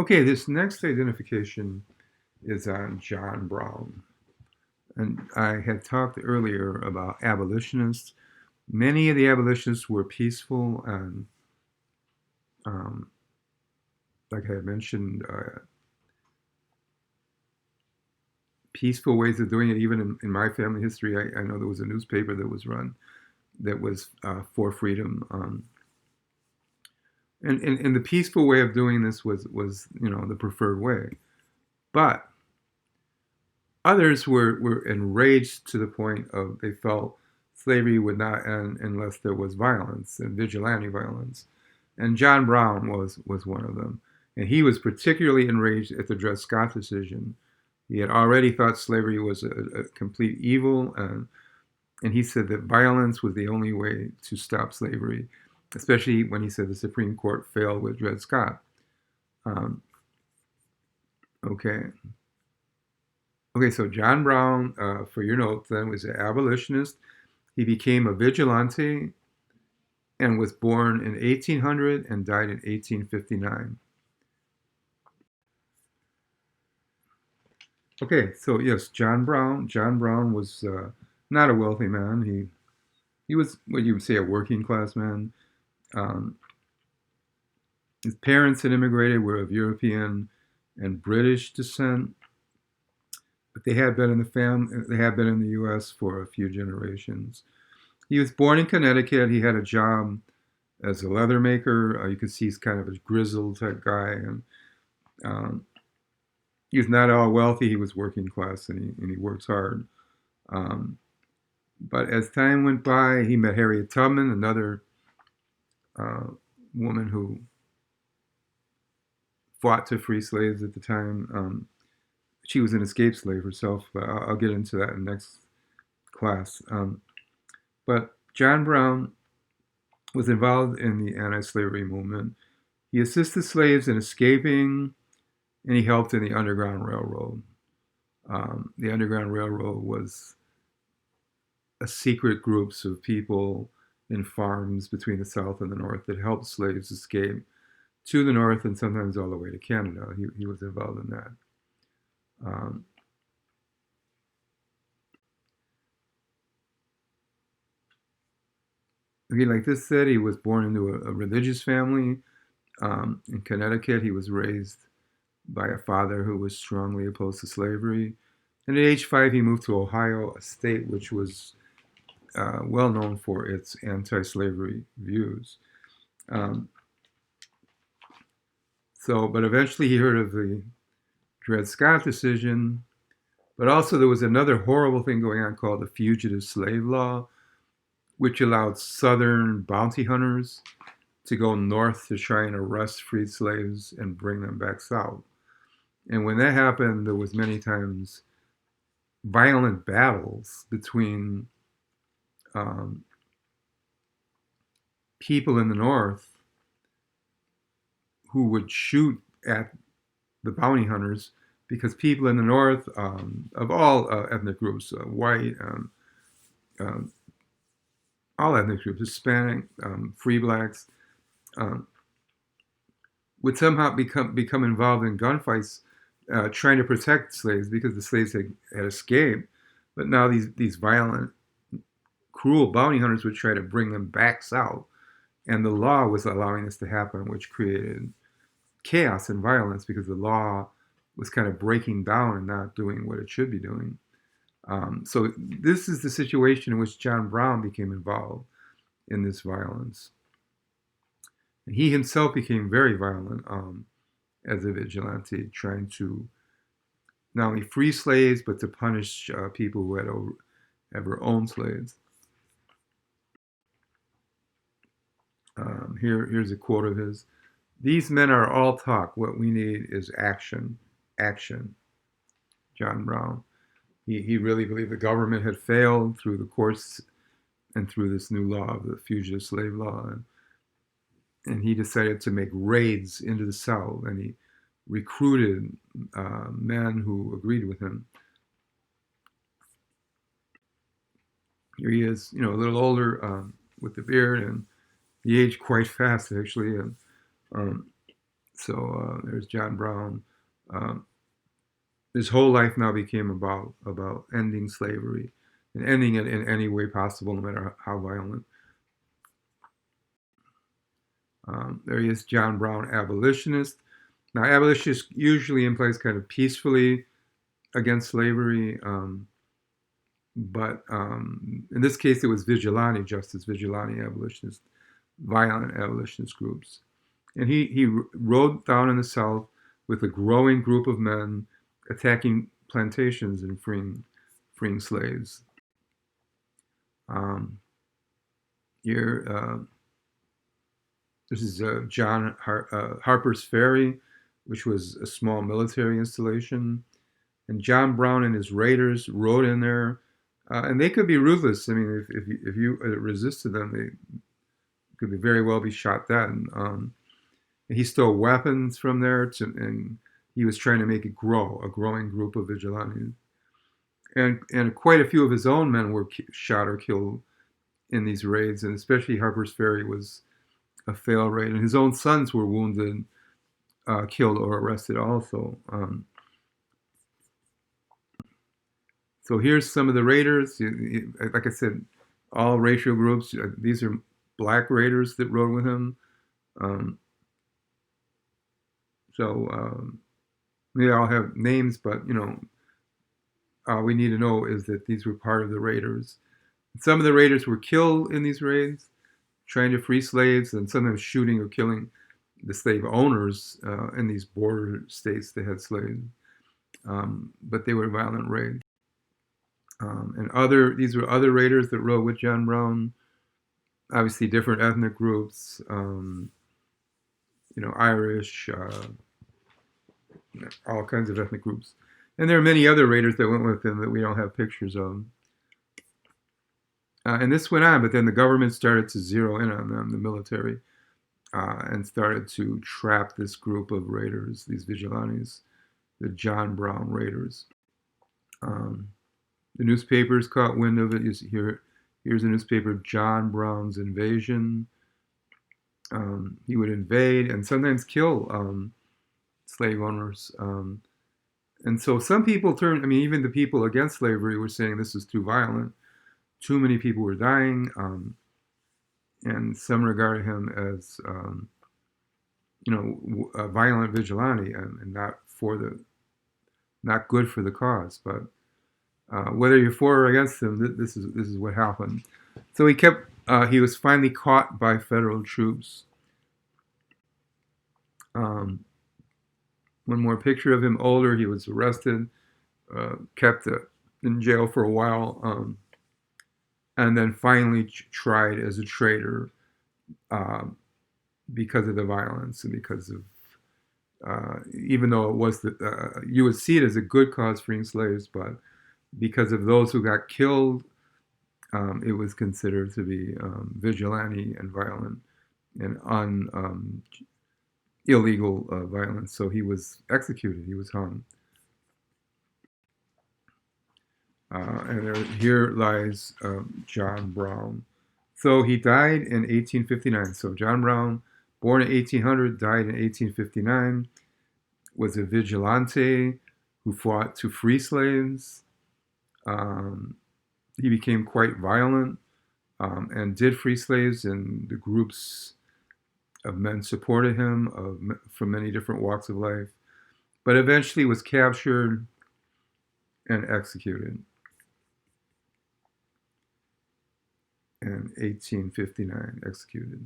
Okay, this next identification is on John Brown. And I had talked earlier about abolitionists. Many of the abolitionists were peaceful and, um, like I had mentioned, peaceful ways of doing it. Even in my family history, I know there was a newspaper that was run that was for freedom. And the peaceful way of doing this was the preferred way. But others were enraged to the point of they felt slavery would not end unless there was violence and vigilante violence. And John Brown was one of them. And he was particularly enraged at the Dred Scott decision. He had already thought slavery was a complete evil, and he said that violence was the only way to stop slavery, especially when he said the Supreme Court failed with Dred Scott. Um, okay. Okay, so John Brown, for your notes, then was an abolitionist. He became a vigilante and was born in 1800 and died in 1859. Okay, so yes, John Brown. John Brown was not a wealthy man. He was what you would say a working class man. Um, his parents had immigrated, were of European and British descent, but they had been in the They had been in the U.S. for a few generations. He was born in Connecticut. He had a job as a leather maker. You can see he's kind of a grizzled type guy, and um, he was not all wealthy. He was working class, and he works hard. Um, but as time went by, he met Harriet Tubman, another uh, woman who fought to free slaves at the time. She was an escaped slave herself, but I'll get into that in the next class. But John Brown was involved in the anti-slavery movement. He assisted slaves in escaping, and he helped in the Underground Railroad. The Underground Railroad was a secret groups of people in farms between the South and the North that helped slaves escape to the North and sometimes all the way to Canada. He was involved in that. Um, again, like this said, he was born into a religious family in Connecticut. He was raised by a father who was strongly opposed to slavery. And at age 5, he moved to Ohio, a state which was well known for its anti-slavery views. Um, but eventually he heard of the Dred Scott decision. But also there was another horrible thing going on called the Fugitive Slave Law, which allowed Southern bounty hunters to go north to try and arrest freed slaves and bring them back south. And when that happened, there was many times violent battles between um, people in the North who would shoot at the bounty hunters because people in the North, of all ethnic groups, white, um, all ethnic groups, Hispanic, free blacks, um, would somehow become involved in gunfights, trying to protect slaves because the slaves had escaped. But now these violent, cruel bounty hunters would try to bring them back south, and the law was allowing this to happen, which created chaos and violence because the law was kind of breaking down and not doing what it should be doing. So this is the situation in which John Brown became involved in this violence. And he himself became very violent as a vigilante, trying to not only free slaves, but to punish people who had ever owned slaves. Here's a quote of his. These men are all talk. What we need is action. Action. John Brown. He really believed the government had failed through the courts and through this new law of the fugitive slave law. And he decided to make raids into the South, and he recruited men who agreed with him. Here he is, a little older with the beard, and he aged quite fast actually. And um, So there's John Brown. Um, his whole life now became about ending slavery and ending it in any way possible, no matter how violent. There he is, John Brown, abolitionist. Now, abolitionists usually in place kind of peacefully against slavery, but in this case, it was vigilante justice, vigilante abolitionist, violent abolitionist groups. And he rode down in the South with a growing group of men attacking plantations and freeing slaves. Um, here, this is Harper's Ferry, which was a small military installation. And John Brown and his raiders rode in there, and they could be ruthless. I mean, if you resisted them, they could be very well be shot dead. And he stole weapons from there, and he was trying to make it grow, a growing group of vigilantes. And quite a few of his own men were shot or killed in these raids, and especially Harper's Ferry was a failed raid, and his own sons were wounded, killed, or arrested also. So here's some of the raiders. Like I said, all racial groups. These are black raiders that rode with him. Um, so they all have names, but all we need to know is that these were part of the raiders. Some of the raiders were killed in these raids, trying to free slaves, and sometimes shooting or killing the slave owners in these border states that had slaves. But they were violent raids. These were other raiders that rode with John Brown. Obviously, different ethnic groups. Irish, all kinds of ethnic groups. And there are many other raiders that went with him that we don't have pictures of. And this went on, but then the government started to zero in on them, the military, and started to trap this group of raiders, these vigilantes, the John Brown raiders. The newspapers caught wind of it. Here's a newspaper, John Brown's Invasion. He would invade and sometimes kill slave owners. And so some people even the people against slavery were saying this is too violent. Too many people were dying. And some regarded him as, a violent vigilante and not good for the cause. But whether you're for or against him, this is what happened. So he was finally caught by federal troops. One more picture of him older. He was arrested, kept in jail for a while, and then finally tried as a traitor because of the violence and because of even though it was you would see it as a good cause freeing slaves, but because of those who got killed, it was considered to be vigilante and violent and illegal violence. So he was executed. He was hung. Here lies John Brown. So he died in 1859. So John Brown, born in 1800, died in 1859, was a vigilante who fought to free slaves. He became quite violent and did free slaves, and the groups of men supported him from many different walks of life, but eventually was captured and executed in 1859, executed.